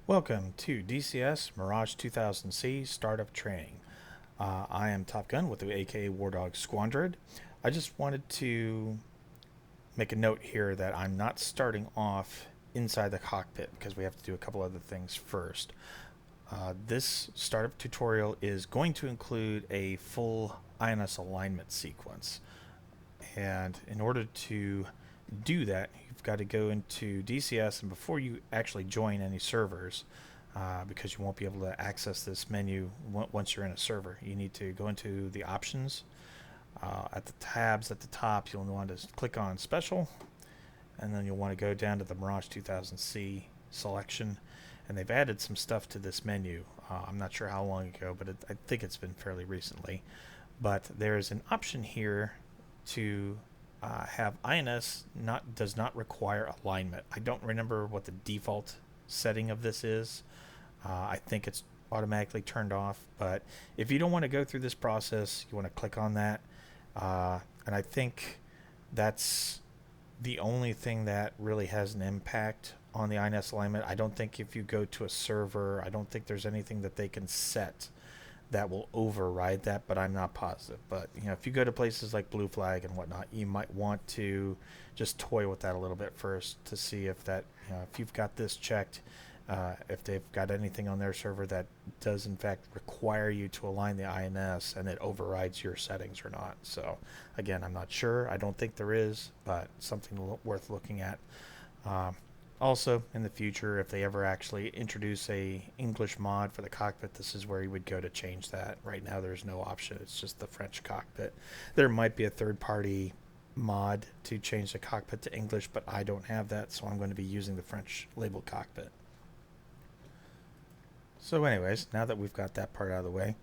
Welcome to DCS Mirage 2000C Startup Training. I am Top Gun with the AKA War Dog Squandered. I just wanted to make a note here that I'm not starting off inside the cockpit because we have to do a couple other things first. This startup tutorial is going to include a full INS alignment sequence. And in order to do that, you've got to go into DCS, and before you actually join any servers, because you won't be able to access this menu once you're in a server, you need to go into the options. At the tabs at the top, you'll want to click on Special, and then you'll want to go down to the Mirage 2000C selection, and they've added some stuff to this menu. I'm not sure how long ago, but I think it's been fairly recently. But there's an option here to have INS does not require alignment. I don't remember what the default setting of this is. I think it's automatically turned off, but if you don't want to go through this process, you want to click on that. And I think that's the only thing that really has an impact on the INS alignment. I don't think if you go to a server, I don't think there's anything that they can set that will override that, but I'm not positive. But if you go to places like Blue Flag and whatnot, you might want to just toy with that a little bit first to see if that, if you've got this checked, if they've got anything on their server that does in fact require you to align the INS and it overrides your settings or not. So again, I'm not sure. I don't think there is, but something worth looking at. Also, in the future, if they ever actually introduce a English mod for the cockpit, this is where you would go to change that. Right now, there's no option. It's just the French cockpit. There might be a third-party mod to change the cockpit to English, but I don't have that, so I'm going to be using the French labeled cockpit. So anyways, now that we've got that part out of the way,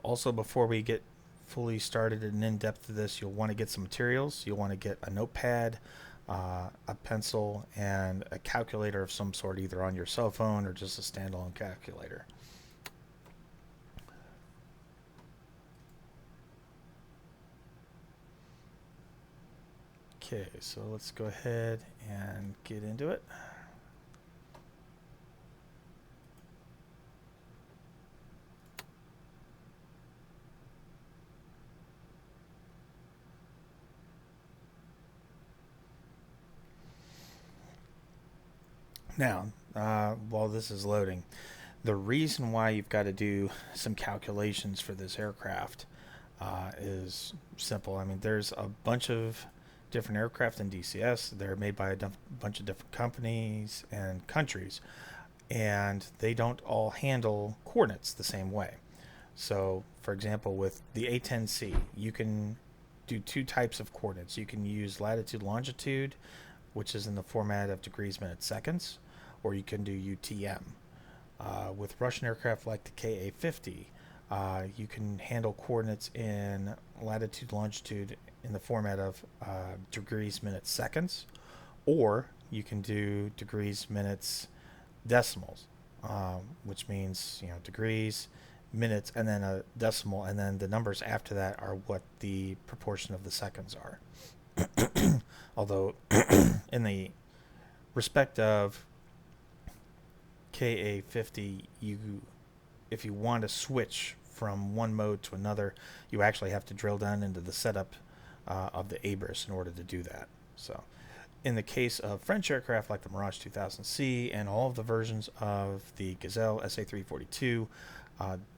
also before we get fully started and in depth to this, you'll want to get some materials. You'll want to get a notepad, a pencil, and a calculator of some sort, either on your cell phone or just a standalone calculator. Okay, so let's go ahead and get into it. Now, while this is loading, the reason why you've got to do some calculations for this aircraft is simple. I mean, there's a bunch of different aircraft in DCS. They're made by a bunch of different companies and countries, and they don't all handle coordinates the same way. So, for example, with the A10C, you can do two types of coordinates. You can use latitude, longitude, which is in the format of degrees, minutes, seconds, or you can do UTM. With Russian aircraft like the Ka-50, you can handle coordinates in latitude, longitude in the format of degrees, minutes, seconds, or you can do degrees, minutes, decimals, which means degrees, minutes, and then a decimal, and then the numbers after that are what the proportion of the seconds are. Although in the respect of Ka-50, if you want to switch from one mode to another, you actually have to drill down into the setup of the ABRIS in order to do that. So in the case of French aircraft like the Mirage 2000C and all of the versions of the Gazelle SA-342,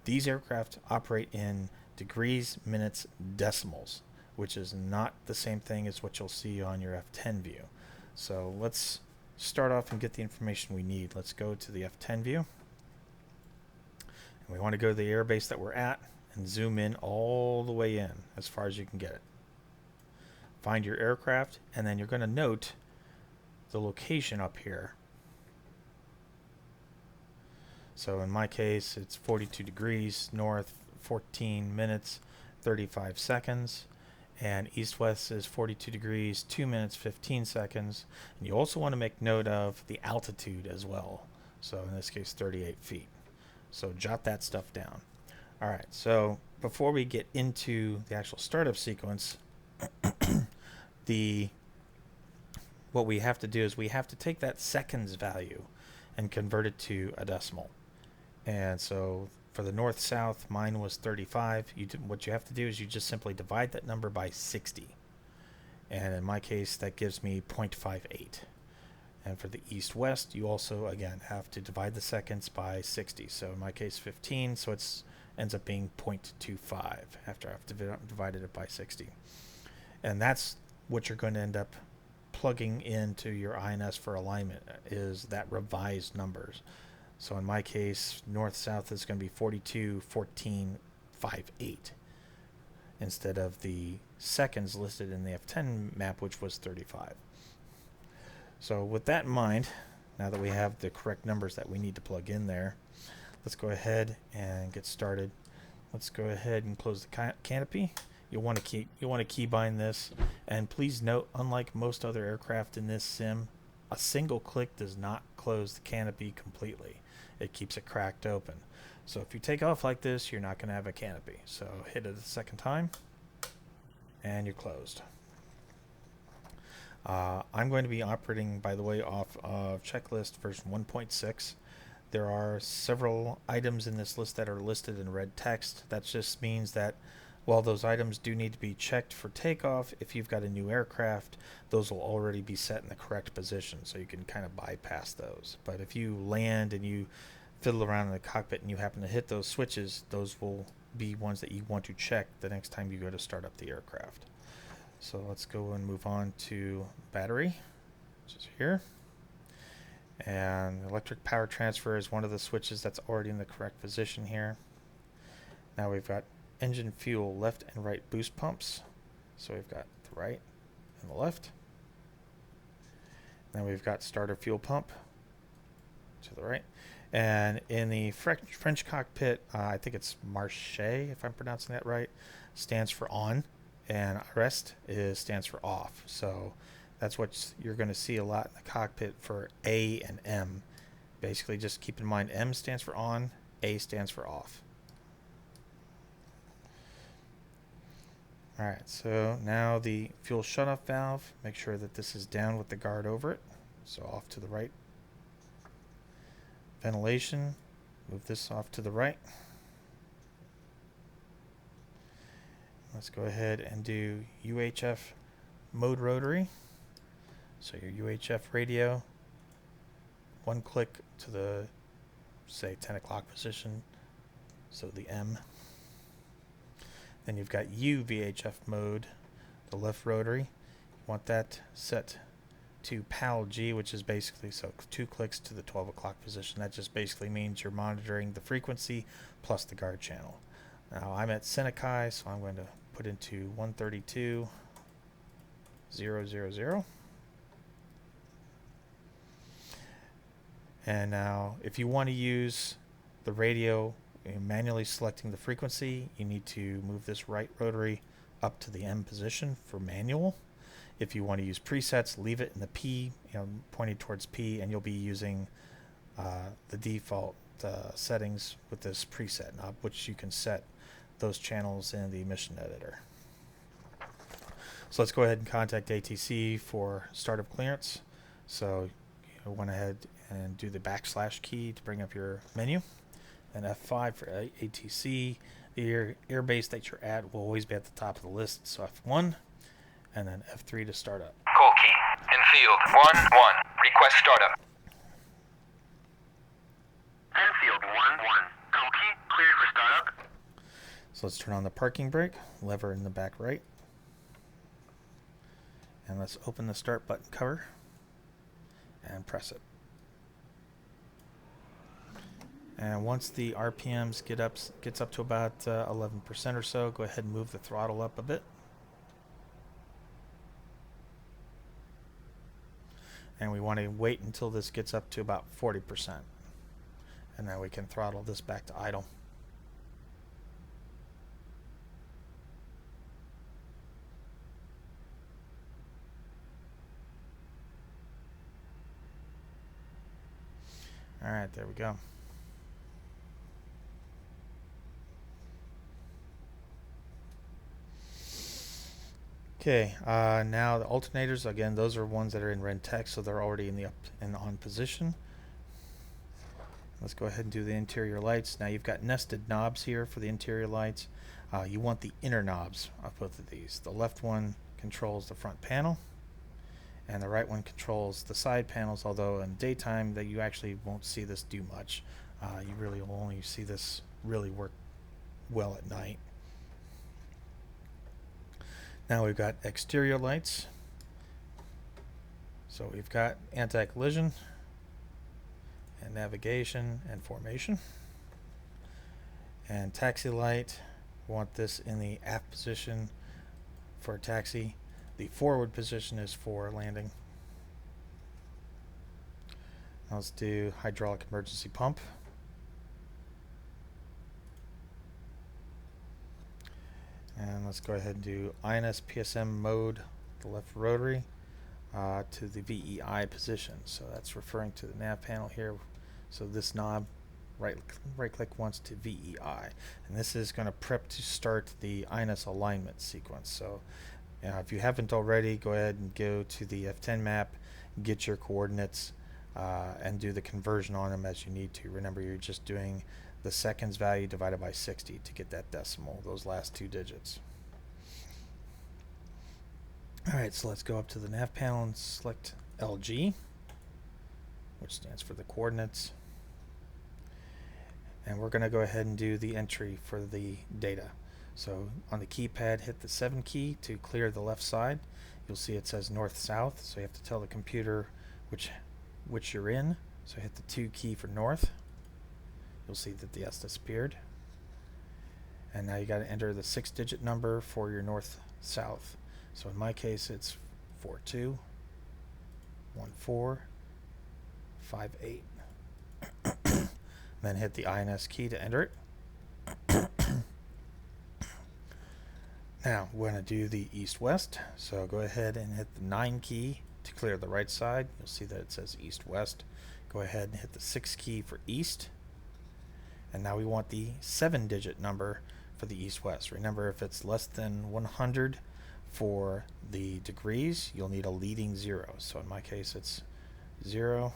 these aircraft operate in degrees, minutes, decimals, which is not the same thing as what you'll see on your F10 view. So let's start off and get the information we need. Let's go to the F10 view. And we want to go to the airbase that we're at and zoom in all the way in as far as you can get it. Find your aircraft, and then you're going to note the location up here. So in my case, it's 42 degrees north, 14 minutes, 35 seconds. And east-west is 42 degrees, 2 minutes, 15 seconds. And you also want to make note of the altitude as well. So in this case, 38 feet. So jot that stuff down. All right, so before we get into the actual startup sequence, the what we have to do is we have to take that seconds value and convert it to a decimal. And so for the north-south, mine was 35. What you have to do is you just simply divide that number by 60. And in my case, that gives me 0.58. And for the east-west, you also, again, have to divide the seconds by 60. So in my case, 15, so it ends up being 0.25 after I've divided it by 60. And that's what you're going to end up plugging into your INS for alignment, is that revised numbers. So in my case, north-south is going to be 42, 14, 5, 8 instead of the seconds listed in the F10 map, which was 35. So with that in mind, now that we have the correct numbers that we need to plug in there, let's go ahead and get started. Let's go ahead and close the canopy. You'll want to keybind this, and please note, unlike most other aircraft in this sim, a single click does not close the canopy completely. It keeps it cracked open. So if you take off like this, you're not going to have a canopy. So hit it a second time, and you're closed. I'm going to be operating, by the way, off of checklist version 1.6. There are several items in this list that are listed in red text. That just means that while those items do need to be checked for takeoff, if you've got a new aircraft, those will already be set in the correct position, so you can kind of bypass those. But if you land and you fiddle around in the cockpit and you happen to hit those switches, those will be ones that you want to check the next time you go to start up the aircraft. So let's go and move on to battery, which is here. And electric power transfer is one of the switches that's already in the correct position here. Now we've got engine fuel left and right boost pumps. So we've got the right and the left. Then we've got starter fuel pump to the right. And in the French cockpit, I think it's Marche, if I'm pronouncing that right, stands for on, and rest stands for off. So that's what you're going to see a lot in the cockpit for A and M. Basically, just keep in mind M stands for on, A stands for off. Alright, so now the fuel shutoff valve, make sure that this is down with the guard over it, so off to the right. Ventilation, move this off to the right. Let's go ahead and do UHF mode rotary. So your UHF radio, one click to the, say, 10 o'clock position, so the M. Then you've got U VHF mode, the left rotary. You want that set to PAL G, which is basically, so 2 clicks to the 12 o'clock position. That just basically means you're monitoring the frequency plus the guard channel. Now I'm at Seneca, so I'm going to put into 132.000. And now if you want to use the radio manually selecting the frequency, you need to move this right rotary up to the M position for manual. If you want to use presets, leave it in the P, pointing towards P, and you'll be using the default settings with this preset knob, which you can set those channels in the mission editor. So let's go ahead and contact ATC for startup clearance. So you went ahead and do the / key to bring up your menu, and F5 for ATC. The airbase that you're at will always be at the top of the list, so F1, and then F3 to start up. Call key. In field 1-1. Request startup. Enfield 1-1. Call key. Cleared for startup. So let's turn on the parking brake, lever in the back right. And let's open the start button cover and press it. And once the RPMs gets up to about 11% or so, go ahead and move the throttle up a bit. And we want to wait until this gets up to about 40%. And then we can throttle this back to idle. All right, there we go. Okay, now the alternators, again, those are ones that are in red text, so they're already in the up and on position. Let's go ahead and do the interior lights. Now you've got nested knobs here for the interior lights. You want the inner knobs of both of these. The left one controls the front panel, and the right one controls the side panels, although in daytime that you actually won't see this do much. You really will only see this really work well at night. Now we've got exterior lights. So we've got anti-collision and navigation and formation. And taxi light, we want this in the aft position for taxi. The forward position is for landing. Now let's do hydraulic emergency pump. And let's go ahead and do INS PSM mode, the left rotary, to the VEI position. So that's referring to the nav panel here. So this knob, right click once to VEI. And this is going to prep to start the INS alignment sequence. So if you haven't already, go ahead and go to the F10 map, get your coordinates, and do the conversion on them as you need to. Remember, you're just doing the seconds value divided by 60 to get that decimal, those last two digits. Alright, so let's go up to the nav panel and select LG, which stands for the coordinates. And we're going to go ahead and do the entry for the data. So on the keypad, hit the 7 key to clear the left side. You'll see it says north-south, so you have to tell the computer which you're in. So hit the 2 key for north. You'll see that the S disappeared. And now you got to enter the 6-digit number for your north-south. So in my case, it's 421458. Then hit the INS key to enter it. Now we're going to do the east-west. So go ahead and hit the 9 key to clear the right side. You'll see that it says east-west. Go ahead and hit the 6 key for east. And now we want the 7-digit number for the east-west. Remember, if it's less than 100 for the degrees, you'll need a leading 0. So in my case, it's 0,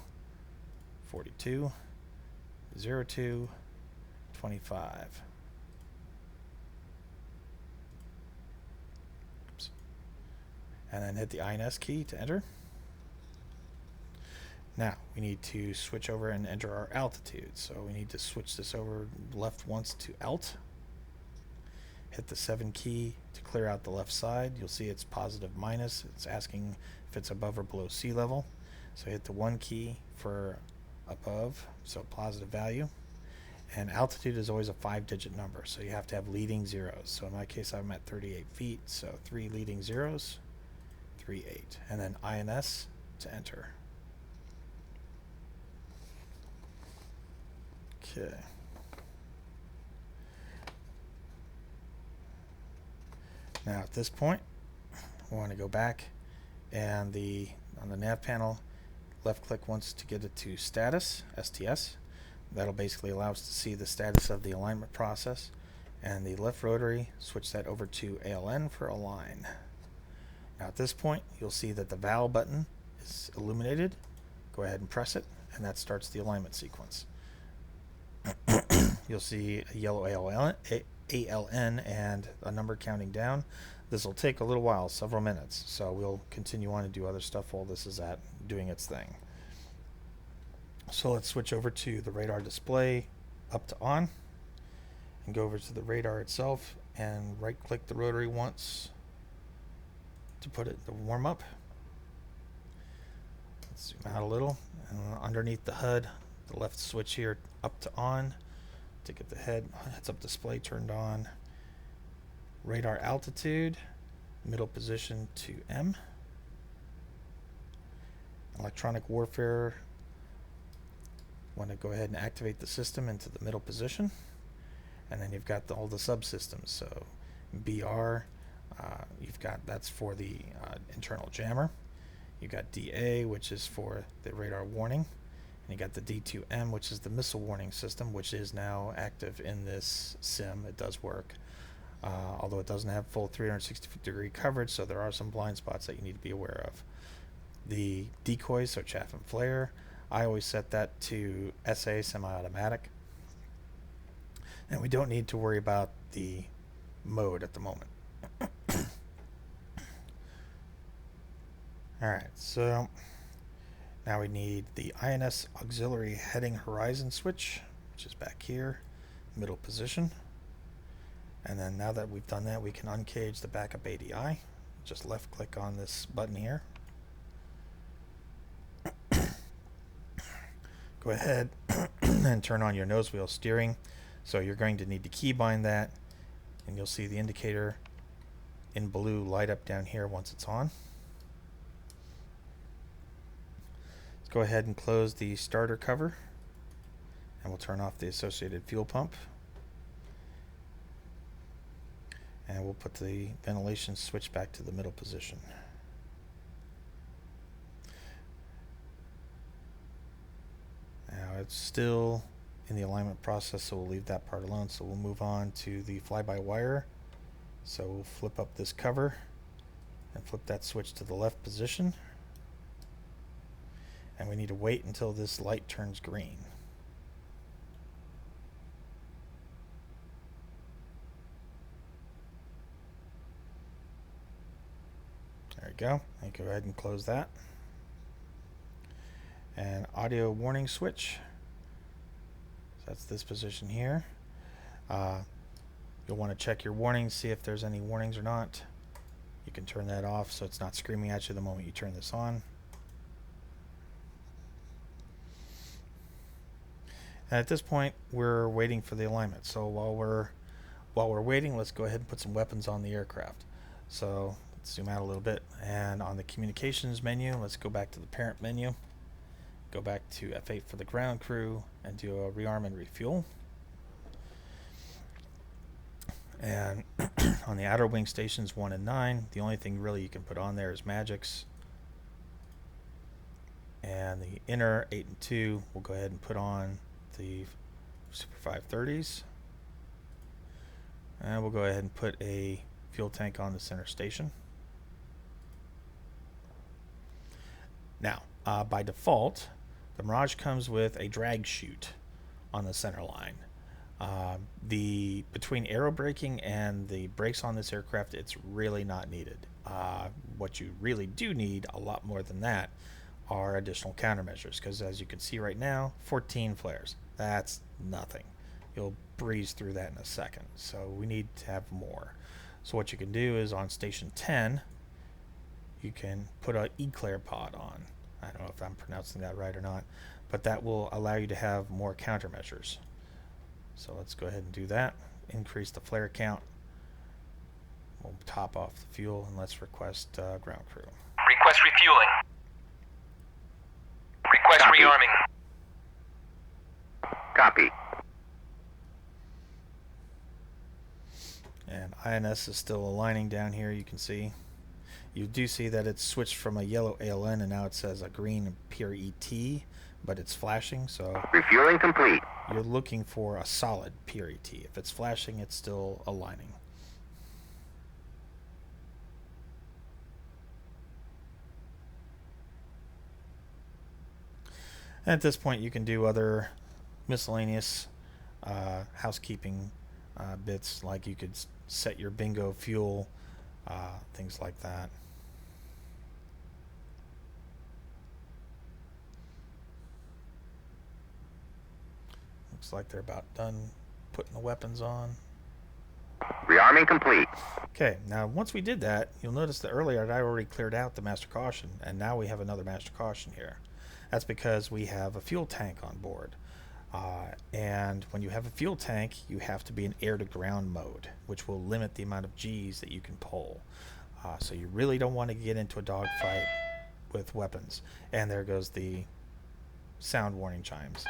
42, 02, 25. Oops. And then hit the INS key to enter. Now we need to switch over and enter our altitude. So we need to switch this over left once to alt. Hit the 7 key to clear out the left side. You'll see it's positive minus. It's asking if it's above or below sea level. So hit the 1 key for above, so positive value. And altitude is always a 5-digit number, so you have to have leading zeros. So in my case, I'm at 38 feet, so 3 leading zeros, 38. And then INS to enter. Okay. Now at this point, we want to go back, and on the nav panel, left click once to get it to status, STS. That'll basically allow us to see the status of the alignment process. And the left rotary, switch that over to ALN for align. Now at this point, you'll see that the valve button is illuminated. Go ahead and press it, and that starts the alignment sequence. You'll see a yellow ALN and a number counting down. This will take a little while, several minutes, so we'll continue on to do other stuff while this is doing its thing. So let's switch over to the radar display, up to on, and go over to the radar itself and right click the rotary once to put it to warm up. Let's zoom out a little, and underneath the HUD, the left switch here, up to on, to get the heads up display turned on. Radar altitude, middle position to M. Electronic warfare, want to go ahead and activate the system into the middle position. And then you've got all the subsystems. So BR, that's for the internal jammer. You've got DA, which is for the radar warning. And you got the D2M, which is the missile warning system, which is now active in this sim. It does work. although it doesn't have full 360-degree coverage, so there are some blind spots that you need to be aware of. The decoys, so chaff and flare, I always set that to SA, semi-automatic. And we don't need to worry about the mode at the moment. Alright, so now we need the INS auxiliary heading horizon switch, which is back here, middle position. And then now that we've done that, we can uncage the backup ADI. Just left click on this button here. Go ahead and turn on your nose wheel steering. So you're going to need to keybind that, and you'll see the indicator in blue light up down here once it's on. Let's go ahead and close the starter cover, and we'll turn off the associated fuel pump. And we'll put the ventilation switch back to the middle position. Now it's still in the alignment process, so we'll leave that part alone. So we'll move on to the fly-by-wire. So we'll flip up this cover and flip that switch to the left position. And we need to wait until this light turns green. There we go. And go ahead and close that. And audio warning switch. So that's this position here. You'll want to check your warnings, see if there's any warnings or not. You can turn that off so it's not screaming at you the moment you turn this on. And at this point, we're waiting for the alignment. So while we're waiting, let's go ahead and put some weapons on the aircraft. So let's zoom out a little bit, and on the communications menu, let's go back to the parent menu. Go back to F8 for the ground crew and do a rearm and refuel. And on the outer wing stations 1 and 9, the only thing really you can put on there is Magics. And the inner 8 and 2, we'll go ahead and put on the Super 530s. And we'll go ahead and put a fuel tank on the center station. Now, by default, the Mirage comes with a drag chute on the center line. Between aero braking and the brakes on this aircraft, it's really not needed. What you really do need, a lot more than that, are additional countermeasures, because as you can see right now, 14 flares. That's nothing. You'll breeze through that in a second. So we need to have more. So what you can do is on station 10, you can put an eclair pod on. I don't know if I'm pronouncing that right or not, but that will allow you to have more countermeasures. So let's go ahead and do that. Increase the flare count. We'll top off the fuel, and let's request ground crew. Request refueling. Request Copy. rearming. Copy. And INS is still aligning down here, you can see. You do see that it's switched from a yellow ALN and now it says a green PRET, but it's flashing, so Refueling complete. you're looking for a solid PRET. If it's flashing, it's still aligning. And at this point, you can do other miscellaneous housekeeping bits, like you could set your bingo fuel, things like that. Looks like they're about done putting the weapons on. Rearming complete. Okay, now once we did that, you'll notice that earlier I already cleared out the master caution, and now we have another master caution here. That's because we have a fuel tank on board. And when you have a fuel tank, you have to be in air-to-ground mode, which will limit the amount of G's that you can pull. So you really don't want to get into a dogfight with weapons. And there goes the sound warning chimes.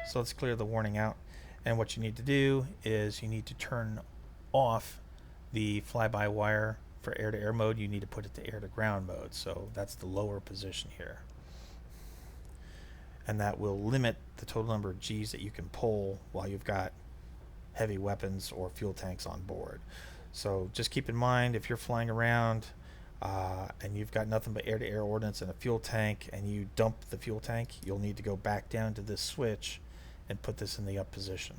So let's clear the warning out. And what you need to do is you need to turn off the fly-by-wire for air-to-air mode. You need to put it to air-to-ground mode. So that's the lower position here. And that will limit the total number of G's that you can pull while you've got heavy weapons or fuel tanks on board. So just keep in mind, if you're flying around and you've got nothing but air-to-air ordnance and a fuel tank, and you dump the fuel tank, you'll need to go back down to this switch and put this in the up position.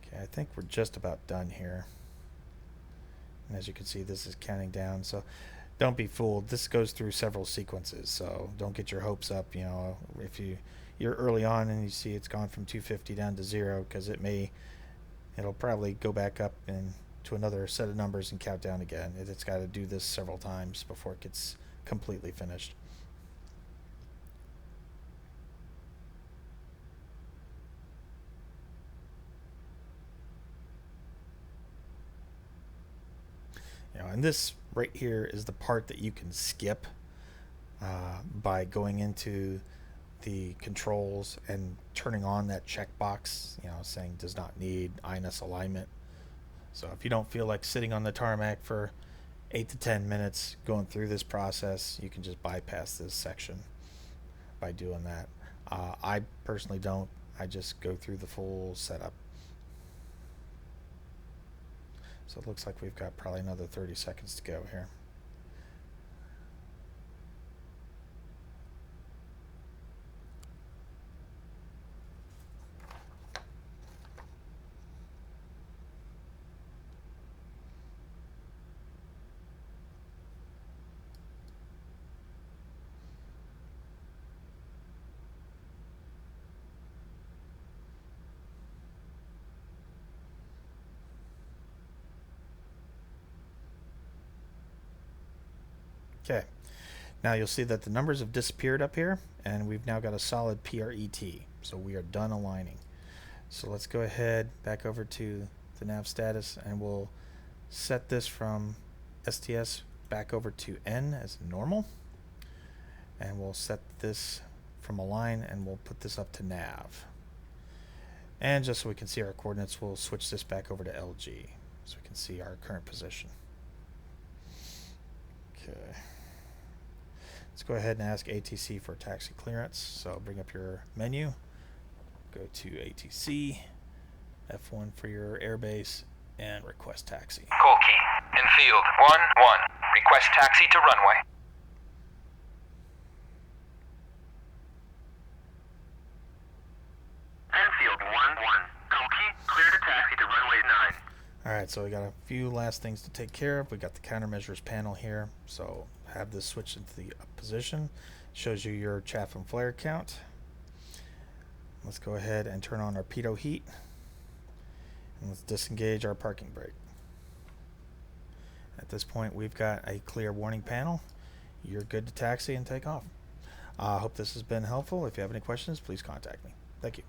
Okay, I think we're just about done here. And as you can see, this is counting down, so don't be fooled. This goes through several sequences, so don't get your hopes up. You know, if you're early on and you see it's gone from 250 down to 0, because it'll probably go back up to another set of numbers and count down again. It's got to do this several times before it gets completely finished. You know, and this right here is the part that you can skip by going into the controls and turning on that checkbox, you know, saying does not need INS alignment. So if you don't feel like sitting on the tarmac for 8 to 10 minutes going through this process, you can just bypass this section by doing that. I personally don't. I just go through the full setup. So it looks like we've got probably another 30 seconds to go here. Okay, now you'll see that the numbers have disappeared up here, and we've now got a solid PRET, so we are done aligning. So let's go ahead back over to the nav status, and we'll set this from STS back over to N as normal, and we'll set this from align, and we'll put this up to nav. And just so we can see our coordinates, we'll switch this back over to LG so we can see our current position. Okay. Let's go ahead and ask ATC for taxi clearance. So bring up your menu, go to ATC, F1 for your airbase, and request taxi. Call key. Infield 1-1. Request taxi to runway. Enfield 1-1. Call key. Clear to taxi to runway 9. Alright, so we got a few last things to take care of. We got the countermeasures panel here. So have this switch into the up position. Shows you your chaff and flare count. Let's go ahead and turn on our pitot heat. And let's disengage our parking brake. At this point, we've got a clear warning panel. You're good to taxi and take off. I hope this has been helpful. If you have any questions, please contact me. Thank you.